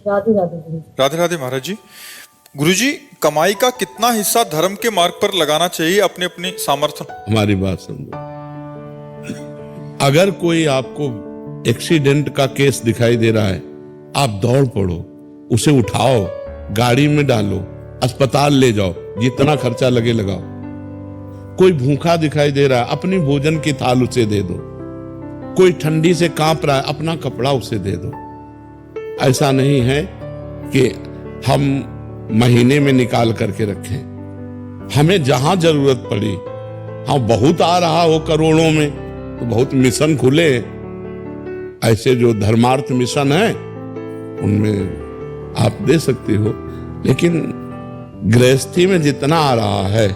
राधे राधे गुरु। राधे राधे महाराज जी। गुरुजी, कमाई का कितना हिस्सा धर्म के मार्ग पर लगाना चाहिए अपनी अपनी सामर्थ्य? हमारी बात समझो। अगर कोई आपको एक्सीडेंट का केस दिखाई दे रहा है, आप दौड़ पड़ो, उसे उठाओ, गाड़ी में डालो, अस्पताल ले जाओ, जितना खर्चा लगे लगाओ। कोई भूखा दिखाई दे रहा है, अपनी भोजन की थाल उसे दे दो। कोई ठंडी से कांप रहा है, अपना कपड़ा उसे दे दो। ऐसा नहीं है कि हम महीने में निकाल करके रखें। हमें जहां जरूरत पड़ी, हाँ बहुत आ रहा हो करोड़ों में तो बहुत मिशन खुले, ऐसे जो धर्मार्थ मिशन है उनमें आप दे सकते हो। लेकिन गृहस्थी में जितना आ रहा है,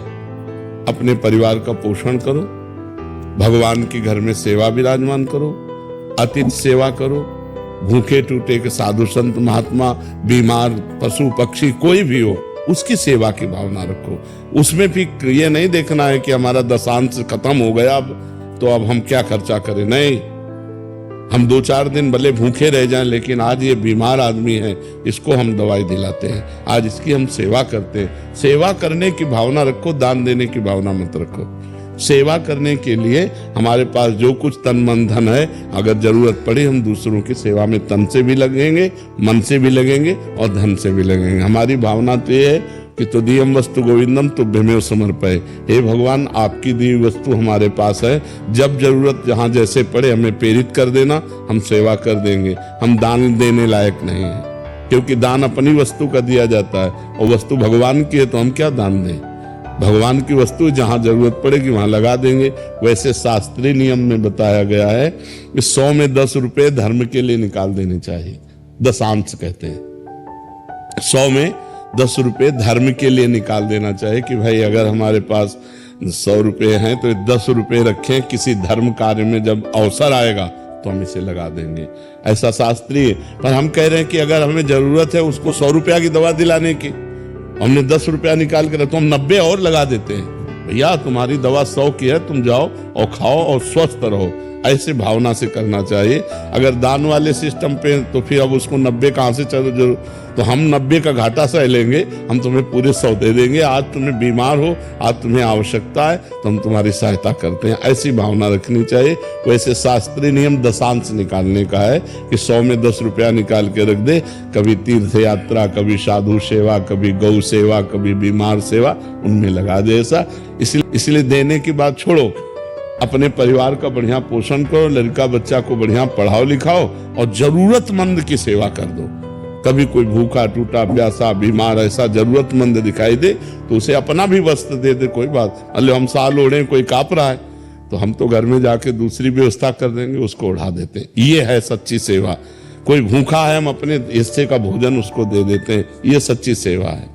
अपने परिवार का पोषण करो, भगवान के घर में सेवा विराजमान करो, अतिथि सेवा करो, भूखे टूटे के साधु संत महात्मा, बीमार पशु पक्षी कोई भी हो, उसकी सेवा की भावना रखो। उसमें भी ये नहीं देखना है कि हमारा दशांश खत्म हो गया तो अब हम क्या खर्चा करें। नहीं, हम 2-4 दिन भले भूखे रह जाएं, लेकिन आज ये बीमार आदमी है, इसको हम दवाई दिलाते हैं, आज इसकी हम सेवा करते हैं। सेवा करने की भावना रखो, दान देने की भावना मत रखो। सेवा करने के लिए हमारे पास जो कुछ तन मन धन है, अगर जरूरत पड़ी हम दूसरों की सेवा में तन से भी लगेंगे, मन से भी लगेंगे और धन से भी लगेंगे। हमारी भावना तो ये है कि तुदीयम वस्तु गोविंदम तुभ्यमेव समर्पये। हे भगवान, आपकी दी हुई वस्तु हमारे पास है, जब जरूरत जहां जैसे पड़े हमें प्रेरित कर देना, हम सेवा कर देंगे। हम दान देने लायक नहीं है, क्योंकि दान अपनी वस्तु का दिया जाता है और वस्तु भगवान की है, तो हम क्या दान दें। भगवान की वस्तु जहां जरूरत पड़ेगी वहां लगा देंगे। वैसे शास्त्रीय नियम में बताया गया है कि 100 में 10 रुपए धर्म के लिए निकाल देने चाहिए, दशांश कहते हैं। 100 में 10 रुपए धर्म के लिए निकाल देना चाहिए कि भाई अगर हमारे पास 100 रुपए हैं तो 10 रुपए रखें, किसी धर्म कार्य में जब अवसर आएगा तो हम इसे लगा देंगे। ऐसा शास्त्रीय। पर हम कह रहे हैं कि अगर हमें जरूरत है उसको 100 रुपया की दवा दिलाने की, हमने 10 रुपया निकाल कर तो हम 90 और लगा देते हैं। भैया तुम्हारी दवा 100 की है, तुम जाओ और खाओ और स्वस्थ रहो। ऐसे भावना से करना चाहिए। अगर दान वाले सिस्टम पे तो फिर अब उसको 90 कहाँ से चलो, जो तो हम 90 का घाटा सह लेंगे, हम तुम्हें पूरे 100 दे देंगे। आज तुम्हें बीमार हो, आज तुम्हें आवश्यकता है, तो हम तुम्हारी सहायता करते हैं। ऐसी भावना रखनी चाहिए। वैसे शास्त्रीय नियम दशांश निकालने का है कि 100 में 10 रुपया निकाल के रख दे। कभी तीर्थ यात्रा, कभी साधु सेवा, कभी गौ सेवा, कभी बीमार सेवा, उनमें लगा दे। ऐसा इसलिए देने की बात छोड़ो, अपने परिवार का बढ़िया पोषण करो, लड़का बच्चा को बढ़िया पढ़ाओ लिखाओ और जरूरतमंद की सेवा कर दो। कभी कोई भूखा टूटा प्यासा बीमार ऐसा जरूरतमंद दिखाई दे तो उसे अपना भी वस्त्र दे दे, कोई बात। अल्ले हम साल ओढ़े, कोई काँप रहा है तो हम तो घर में जाके दूसरी व्यवस्था कर देंगे, उसको उड़ा देते हैं। ये है सच्ची सेवा। कोई भूखा है, हम अपने हिस्से का भोजन उसको दे देते हैं, ये सच्ची सेवा है।